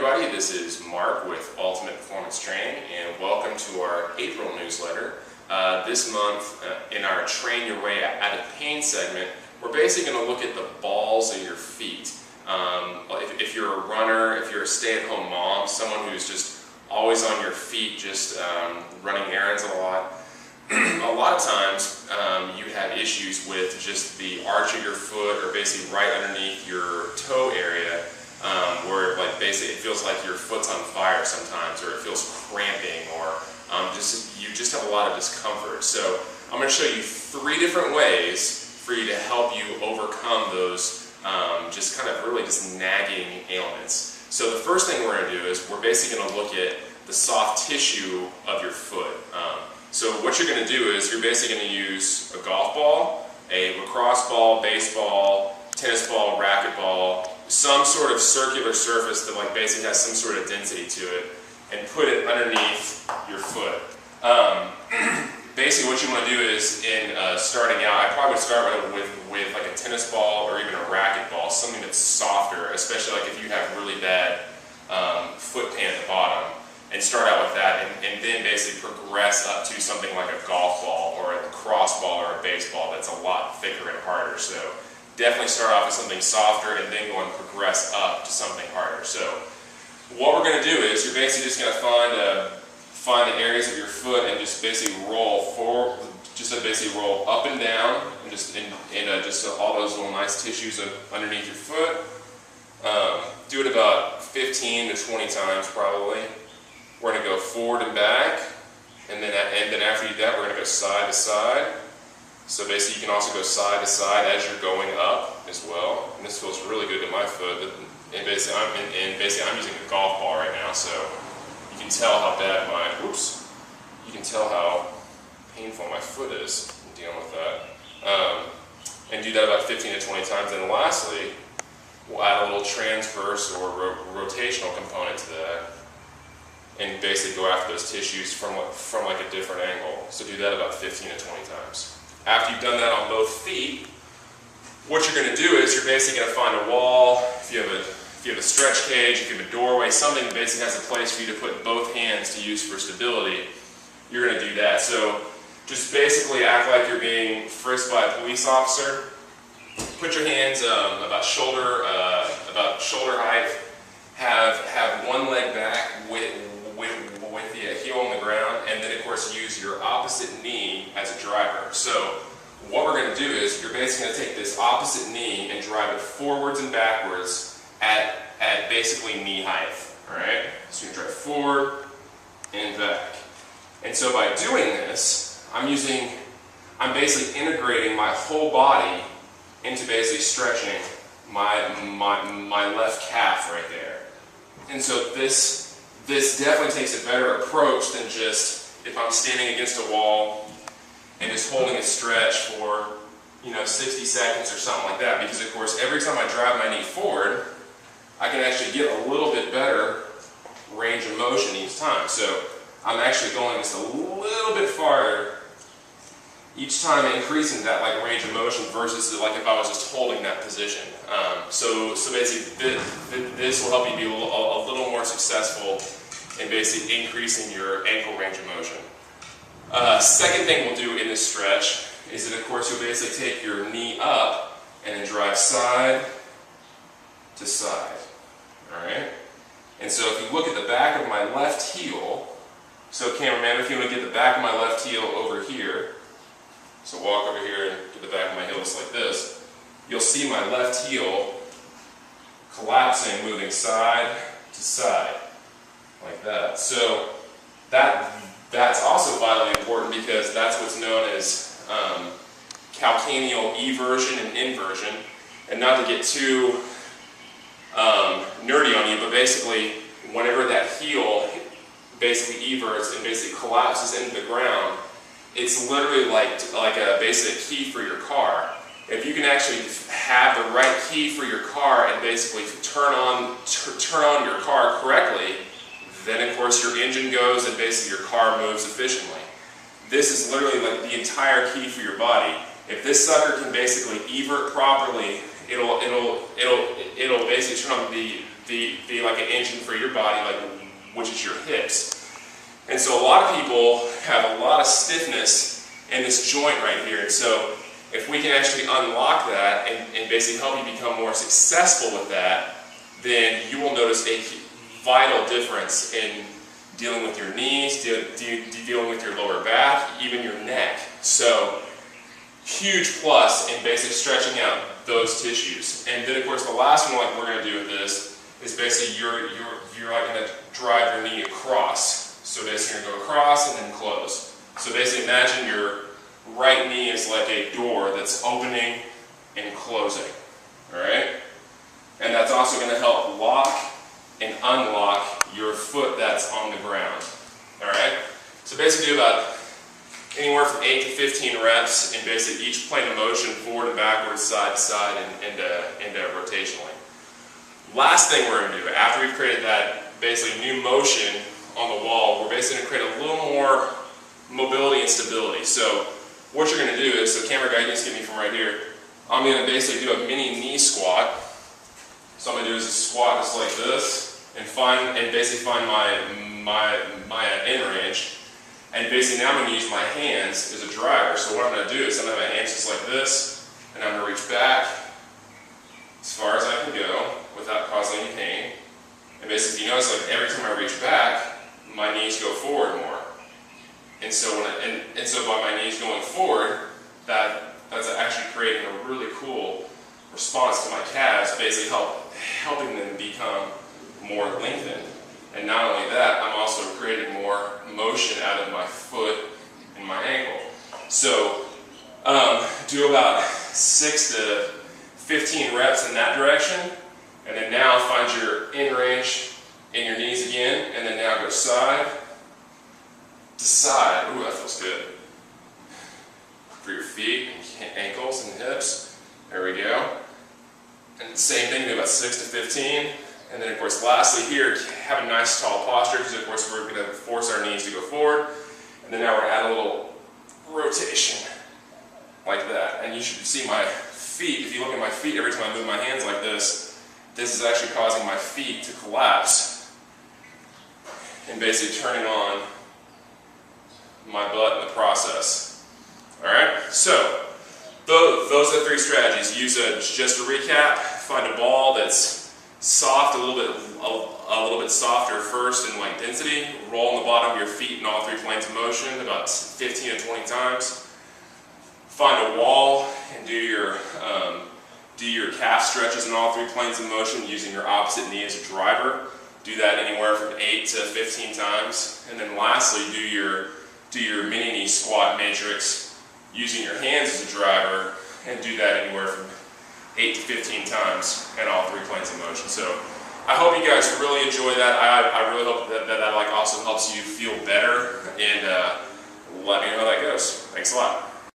everybody, this is Mark with Ultimate Performance Training, and welcome to our April newsletter. This month, in our Train Your Way Out of Pain segment, we're basically going to look at the balls of your feet. If you're a runner, if you're a stay-at-home mom, someone who's just always on your feet, just running errands a lot of times you have issues with just the arch of your foot, or basically right underneath your toe area, where basically it feels like your foot's on fire sometimes, or it feels cramping, or you just have a lot of discomfort. So I'm going to show you 3 different ways for you to help you overcome those just kind of really just nagging ailments. So the first thing we're going to do is we're basically going to look at the soft tissue of your foot. So what you're going to do is you're basically going to use a golf ball, a lacrosse ball, baseball, tennis ball, racquetball, some sort of circular surface that basically has some sort of density to it, and put it underneath your foot. Basically what you want to do is, in starting out, I probably would start with like a tennis ball or even a racquetball, something that's softer, especially if you have really bad foot pain at the bottom, and start out with that, and then basically progress up to something like a golf ball or a lacrosse ball or a baseball that's a lot thicker and harder. So definitely start off with something softer and then go and progress up to something harder. So what we're going to do is you're basically just going to find the areas of your foot and just basically roll forward, just to basically roll up and down, and just all those little nice tissues underneath your foot. Do it about 15 to 20 times probably. We're going to go forward and back, and then after you do that, we're going to go side to side. So basically you can also go side to side as you're going up as well. And this feels really good to my foot. And basically I'm using a golf ball right now, so you can tell how bad you can tell how painful my foot is dealing with that. And do that about 15 to 20 times. And lastly, we'll add a little transverse or rotational component to that, and basically go after those tissues from like a different angle. So do that about 15 to 20 times. After you've done that on both feet, what you're going to do is you're basically going to find a wall. If you have a stretch cage, if you have a doorway, something that basically has a place for you to put both hands to use for stability, you're going to do that. So just basically act like you're being frisked by a police officer. Put your hands about shoulder height. Have one leg back with the heel on the ground, and then of course use your opposite knee as a driver. So what we're going to do is you're basically going to take this opposite knee and drive it forwards and backwards at basically knee height. Alright? So you drive forward and back. And so by doing this, I'm basically integrating my whole body into basically stretching my left calf right there. And so this definitely takes a better approach than just if I'm standing against a wall and just holding a stretch for 60 seconds or something like that, because of course every time I drive my knee forward, I can actually get a little bit better range of motion each time. So I'm actually going just a little bit farther each time, increasing that range of motion versus if I was just holding that position. So basically this will help you be a little more successful in basically increasing your ankle range of motion. Second thing we'll do in this stretch is that of course you'll basically take your knee up and then drive side to side. Alright? And so if you look at the back of my left heel, so cameraman, if you want to get the back of my left heel over here, so walk over here and get the back of my heel just like this, you'll see my left heel collapsing, moving side to side, like that. So that's also vitally important, because that's what's known as calcaneal eversion and inversion. And not to get too nerdy on you, but basically whenever that heel basically everts and basically collapses into the ground, it's literally like a basic key for your car. If you can actually have the right key for your car and basically turn on your car correctly, then of course your engine goes and basically your car moves efficiently. This is literally like the entire key for your body. If this sucker can basically evert properly, it'll basically turn on the the like an engine for your body, like which is your hips. And so a lot of people have a lot of stiffness in this joint right here. And so if we can actually unlock that and basically help you become more successful with that, then you will notice a vital difference in dealing with your knees, dealing with your lower back, even your neck. So huge plus in basically stretching out those tissues. And then of course the last one like we're going to do with this is basically you're like going to drive your knee across. So basically you're going to go across and then close. So basically imagine your right knee is like a door that's opening and closing. Alright? And that's also going to help lock and unlock your foot that's on the ground. Alright? So basically do about anywhere from 8 to 15 reps in basically each plane of motion, forward and backwards, side to side, and rotationally. Last thing we're going to do, after we've created that basically new motion on the wall, we're basically going to create a little more mobility and stability. So what you're going to do is, so camera guy, you can just get me from right here, I'm going to basically do a mini knee squat. So I'm going to do is a squat just like this, and basically find my in range. And basically now I'm going to use my hands as a driver. So what I'm going to do is I'm going to have my hands just like this, and I'm going to reach back as far as I can go without causing any pain. And basically, you notice like every time I reach back, my knees go forward more. And so so by my knees going forward, that's actually creating a really cool response to my calves, basically helping them become more lengthened. And not only that, I'm also creating more motion out of my foot and my ankle. So do about 6 to 15 reps in that direction, and then now find your in range in your knees again, and then now go side to side. Ooh, that feels good. For your feet and ankles and hips. There we go. And same thing, do about 6 to 15. And then of course lastly here, have a nice tall posture, because of course we're going to force our knees to go forward. And then now we're going to add a little rotation like that. And you should see my feet, if you look at my feet, every time I move my hands like this is actually causing my feet to collapse and basically turning on my butt in the process. Alright, so those are the 3 strategies. Just to recap, find a ball that's soft, a little bit softer first in like density. Roll on the bottom of your feet in all 3 planes of motion about 15 to 20 times. Find a wall and do your calf stretches in all 3 planes of motion using your opposite knee as a driver. Do that anywhere from 8 to 15 times. And then lastly, do your mini knee squat matrix using your hands as a driver, and do that anywhere from 8 to 15 times in all 3 planes of motion. So I hope you guys really enjoy that. I really hope that like also helps you feel better, and let me know how that goes. Thanks a lot.